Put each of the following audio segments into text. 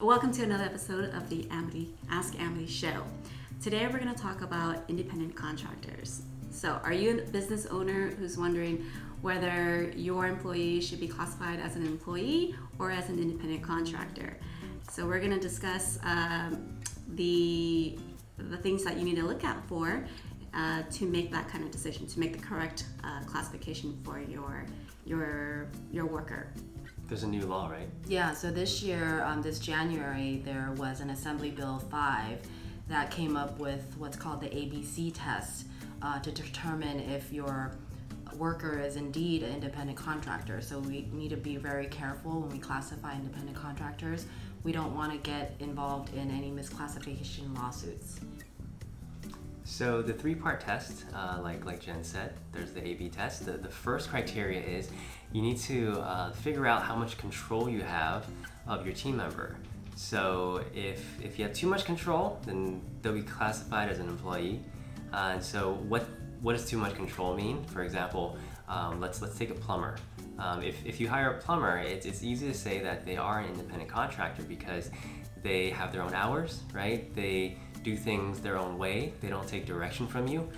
Welcome to another episode of the Ask Amity show. Today we're going to talk about independent contractors. So are you a business owner who's wondering whether your employee should be classified as an employee or as an independent contractor? So we're going to discuss the things that you need to look out for to make that kind of decision, to make the correct classification for your worker. There's a new law, right? Yeah, so this year, this January, there was an Assembly Bill 5 that came up with what's called the ABC test to determine if your worker is indeed an independent contractor. So we need to be very careful when we classify independent contractors. We don't want to get involved in any misclassification lawsuits. So the three-part test, like Jen said, there's the AB test. The first criteria is you need to figure out how much control you have of your team member. So if you have too much control, then they'll be classified as an employee. And so what does too much control mean? For example, let's take a plumber. If you hire a plumber, it's easy to say that they are an independent contractor because they have their own hours, right? They do things their own way. They don't take direction from you.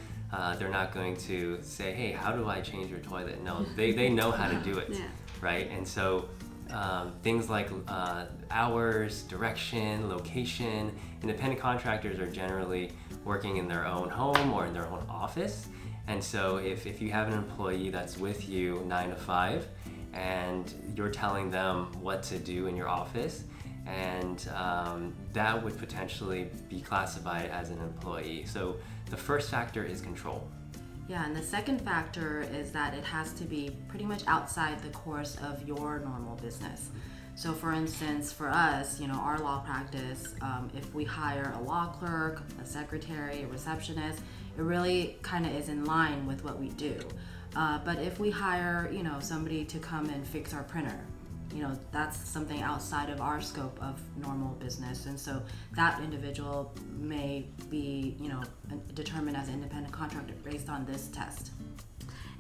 They're not going to say, hey, how do I change your toilet? No, they know how to do it, Yeah. right? And so things like hours, direction, location, independent contractors are generally working in their own home or in their own office. And so if you have an employee that's with you 9 to 5 and you're telling them what to do in your office, and that would potentially be classified as an employee. So the first factor is control. Yeah, and the second factor is that it has to be pretty much outside the course of your normal business. So for instance, for us, our law practice, if we hire a law clerk, a secretary, a receptionist, it really kind of is in line with what we do. But if we hire, somebody to come and fix our printer, that's something outside of our scope of normal business, and so that individual may be determined as an independent contractor based on this test.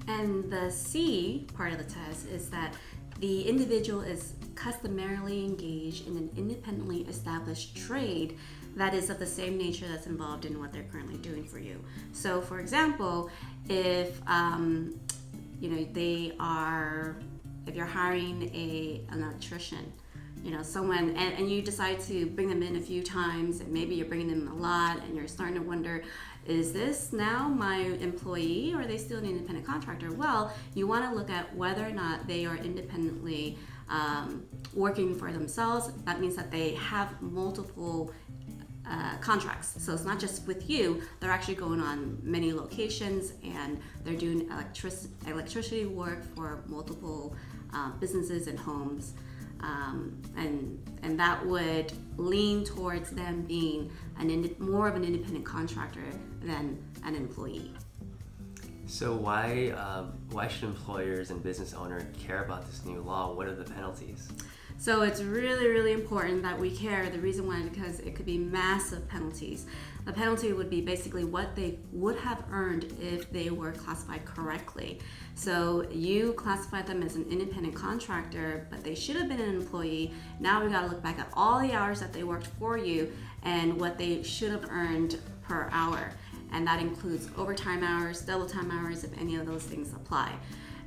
And the C part of the test is that the individual is customarily engaged in an independently established trade that is of the same nature that's involved in what they're currently doing for you. So for example, if if you're hiring an electrician, someone, and you decide to bring them in a few times, and maybe you're bringing them a lot, and you're starting to wonder, is this now my employee, or are they still an independent contractor? Well, you want to look at whether or not they are independently working for themselves. That means that they have multiple contracts. So it's not just with you, they're actually going on many locations and they're doing electricity work for multiple businesses and homes. And that would lean towards them being more of an independent contractor than an employee. So why should employers and business owners care about this new law? What are the penalties? So it's really, really important that we care. The reason why is because it could be massive penalties. The penalty would be basically what they would have earned if they were classified correctly. So you classified them as an independent contractor, but they should have been an employee. Now we got to look back at all the hours that they worked for you and what they should have earned per hour. And that includes overtime hours, double time hours, if any of those things apply.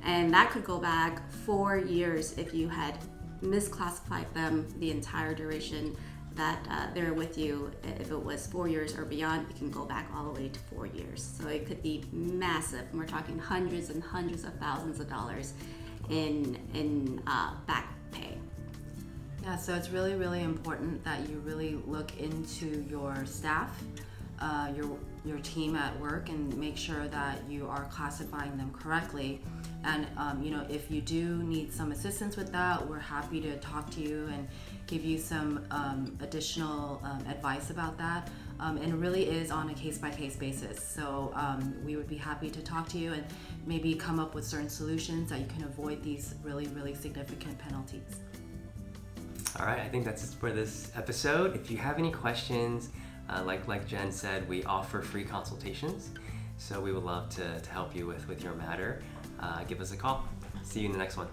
And that could go back 4 years if you had misclassified them the entire duration that they're with you. If it was 4 years or beyond, it can go back all the way to 4 years. So it could be massive. We're talking hundreds and hundreds of thousands of dollars in back pay. Yeah, so it's really, really important that you really look into your staff, your team at work, and make sure that you are classifying them correctly. And if you do need some assistance with that, we're happy to talk to you and give you some additional advice about that. And it really is on a case-by-case basis. So we would be happy to talk to you and maybe come up with certain solutions that you can avoid these really, really significant penalties. All right, I think that's it for this episode. If you have any questions, like Jen said, we offer free consultations. So we would love to help you with your matter. Give us a call. See you in the next one.